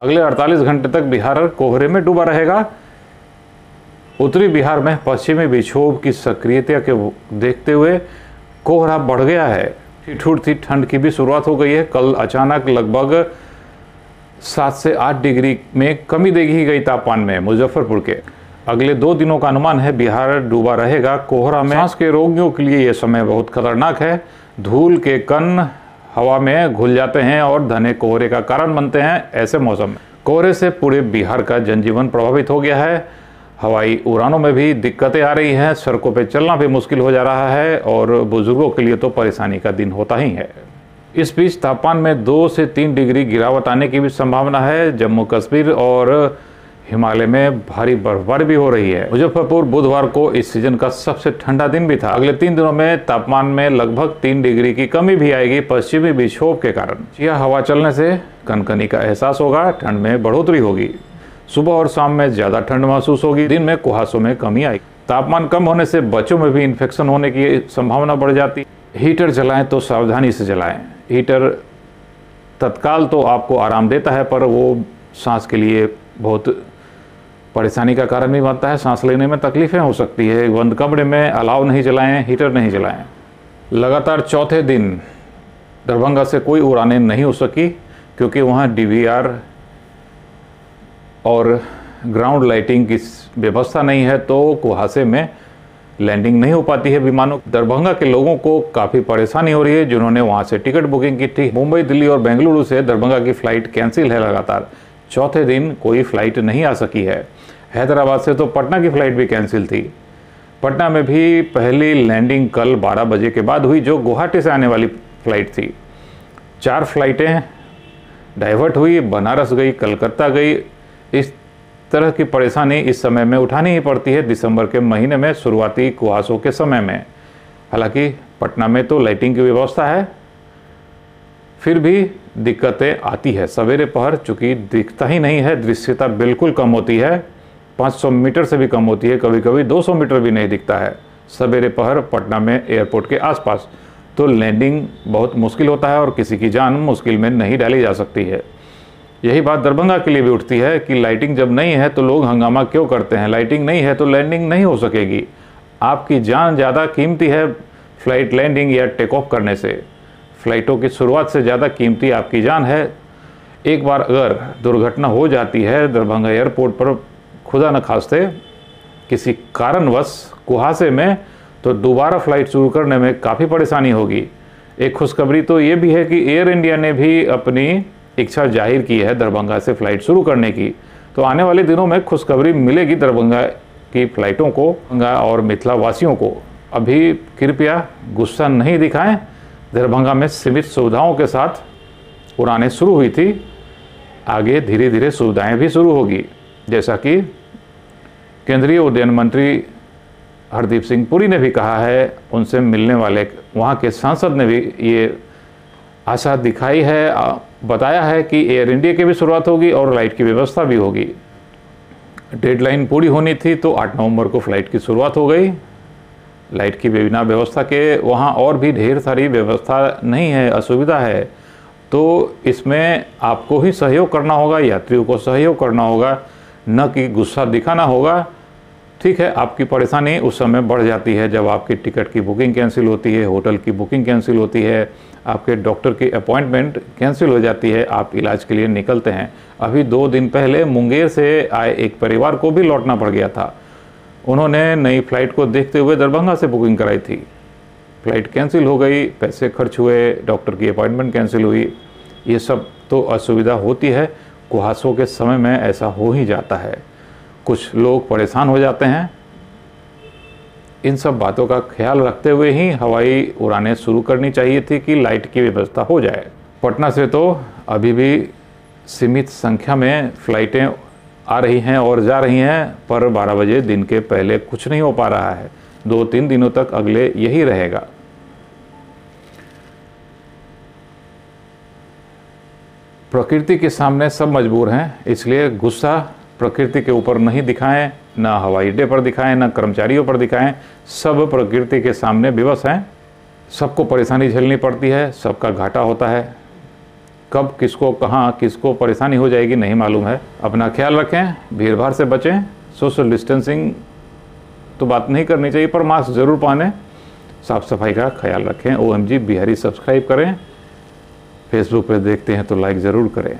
अगले 48 घंटे तक बिहार कोहरे में डूबा रहेगा। उत्तरी बिहार में पश्चिमी विक्षोभ की सक्रियता के देखते हुए कोहरा बढ़ गया है। ठिठुर थी ठंड की भी शुरुआत हो गई है। कल अचानक लगभग 7 से 8 डिग्री में कमी देखी गई तापमान में मुजफ्फरपुर के। अगले 2 दिनों का अनुमान है बिहार डूबा रहेगा कोहरा में। सांस के रोगियों के लिए यह समय बहुत खतरनाक है। धूल के कण हवा में घुल जाते हैं और घने कोहरे का कारण बनते हैं। ऐसे मौसम में कोहरे से पूरे बिहार का जनजीवन प्रभावित हो गया है। हवाई उड़ानों में भी दिक्कतें आ रही हैं, सड़कों पे चलना भी मुश्किल हो जा रहा है और बुजुर्गों के लिए तो परेशानी का दिन होता ही है। इस बीच तापमान में 2 से 3 डिग्री गिरावट आने की भी संभावना है। जम्मू कश्मीर और हिमालय में भारी बर्फबारी भी हो रही है। मुजफ्फरपुर बुधवार को इस सीजन का सबसे ठंडा दिन भी था। अगले 3 दिनों में तापमान में लगभग 3 डिग्री की कमी भी आएगी पश्चिमी विक्षोभ के कारण। यह हवा चलने से कनकनी का एहसास होगा, ठंड में बढ़ोतरी होगी। सुबह और शाम में ज्यादा ठंड महसूस होगी, दिन में कुहासों में कमी आएगी। तापमान कम होने से बच्चों में भी इन्फेक्शन होने की संभावना बढ़ जाती। हीटर जलाएं तो सावधानी से जलाएं। हीटर तत्काल तो आपको आराम देता है पर वो सांस के लिए बहुत परेशानी का कारण भी बनता है। सांस लेने में तकलीफें हो सकती है। बंद कमरे में अलाव नहीं जलाएं, हीटर नहीं जलाएं। लगातार चौथे दिन दरभंगा से कोई उड़ानें नहीं हो सकी क्योंकि वहाँ DVR और ग्राउंड लाइटिंग की व्यवस्था नहीं है, तो कुहासे में लैंडिंग नहीं हो पाती है विमानों। दरभंगा के लोगों को काफ़ी परेशानी हो रही है जिन्होंने वहाँ से टिकट बुकिंग की थी। मुंबई, दिल्ली और बेंगलुरु से दरभंगा की फ़्लाइट कैंसिल है। लगातार चौथे दिन कोई फ़्लाइट नहीं आ सकी है। हैदराबाद से तो पटना की फ़्लाइट भी कैंसिल थी। पटना में भी पहली लैंडिंग कल 12 बजे के बाद हुई जो गुवाहाटी से आने वाली फ़्लाइट थी। 4 फ्लाइटें डाइवर्ट हुई, बनारस गई, कलकत्ता गई। इस तरह की परेशानी इस समय में उठानी ही पड़ती है दिसंबर के महीने में शुरुआती कुहासों के समय में। हालांकि पटना में तो लाइटिंग की व्यवस्था है, फिर भी दिक्कतें आती है। सवेरे पहर चूँकि दिखता ही नहीं है, दृश्यता बिल्कुल कम होती है, 500 मीटर से भी कम होती है, कभी कभी 200 मीटर भी नहीं दिखता है सवेरे पहर पटना में एयरपोर्ट के आसपास। तो लैंडिंग बहुत मुश्किल होता है और किसी की जान मुश्किल में नहीं डाली जा सकती है। यही बात दरभंगा के लिए भी उठती है कि लाइटिंग जब नहीं है तो लोग हंगामा क्यों करते हैं। लाइटिंग नहीं है तो लैंडिंग नहीं हो सकेगी। आपकी जान ज़्यादा कीमती है फ्लाइट लैंडिंग या टेक ऑफ करने से। फ़्लाइटों की शुरुआत से ज़्यादा कीमती आपकी जान है। एक बार अगर दुर्घटना हो जाती है दरभंगा एयरपोर्ट पर, खुदा न खास्ते किसी कारणवश कुहासे में, तो दोबारा फ़्लाइट शुरू करने में काफ़ी परेशानी होगी। एक खुशखबरी तो ये भी है कि एयर इंडिया ने भी अपनी इच्छा जाहिर की है दरभंगा से फ़्लाइट शुरू करने की। तो आने वाले दिनों में खुशखबरी मिलेगी दरभंगा की फ़्लाइटों को और मिथिला वासियों को। अभी कृपया गुस्सा नहीं दिखाएं। दरभंगा में सीमित सुविधाओं के साथ उड़ानें शुरू हुई थी, आगे धीरे धीरे सुविधाएं भी शुरू होगी। जैसा कि केंद्रीय उड्डयन मंत्री हरदीप सिंह पुरी ने भी कहा है, उनसे मिलने वाले वहाँ के सांसद ने भी ये आशा दिखाई है, बताया है कि एयर इंडिया की भी शुरुआत होगी और लाइट की व्यवस्था भी होगी। डेडलाइन पूरी होनी थी तो 8 नवंबर को फ़्लाइट की शुरुआत हो गई। लाइट की बिना व्यवस्था के वहाँ और भी ढेर सारी व्यवस्था नहीं है, असुविधा है। तो इसमें आपको ही सहयोग करना होगा, यात्रियों को सहयोग करना होगा, न कि गुस्सा दिखाना होगा। ठीक है, आपकी परेशानी उस समय बढ़ जाती है जब आपकी टिकट की बुकिंग कैंसिल होती है, होटल की बुकिंग कैंसिल होती है, आपके डॉक्टर की अपॉइंटमेंट कैंसिल हो जाती है, आप इलाज के लिए निकलते हैं। अभी 2 दिन पहले मुंगेर से आए एक परिवार को भी लौटना पड़ गया था। उन्होंने नई फ़्लाइट को देखते हुए दरभंगा से बुकिंग कराई थी। फ़्लाइट कैंसिल हो गई, पैसे खर्च हुए, डॉक्टर की अपॉइंटमेंट कैंसिल हुई। ये सब तो असुविधा होती है, कुहासों के समय में ऐसा हो ही जाता है। कुछ लोग परेशान हो जाते हैं। इन सब बातों का ख्याल रखते हुए ही हवाई उड़ानें शुरू करनी चाहिए थी कि लाइट की व्यवस्था हो जाए। पटना से तो अभी भी सीमित संख्या में फ़्लाइटें आ रही हैं और जा रही हैं, पर 12 बजे दिन के पहले कुछ नहीं हो पा रहा है। 2-3 दिनों तक अगले यही रहेगा। प्रकृति के सामने सब मजबूर हैं, इसलिए गुस्सा प्रकृति के ऊपर नहीं दिखाएं, ना हवाई अड्डे पर दिखाएं, ना कर्मचारियों पर दिखाएं। सब प्रकृति के सामने विवश हैं। सबको परेशानी झेलनी पड़ती है, सबका घाटा होता है। कब किसको कहाँ किसको परेशानी हो जाएगी नहीं मालूम है। अपना ख्याल रखें, भीड़ भाड़ से बचें, सोशल डिस्टेंसिंग तो बात नहीं करनी चाहिए पर मास्क ज़रूर पहनें, साफ़ सफाई का ख्याल रखें। OMG बिहारी सब्सक्राइब करें, फेसबुक पे देखते हैं तो लाइक ज़रूर करें।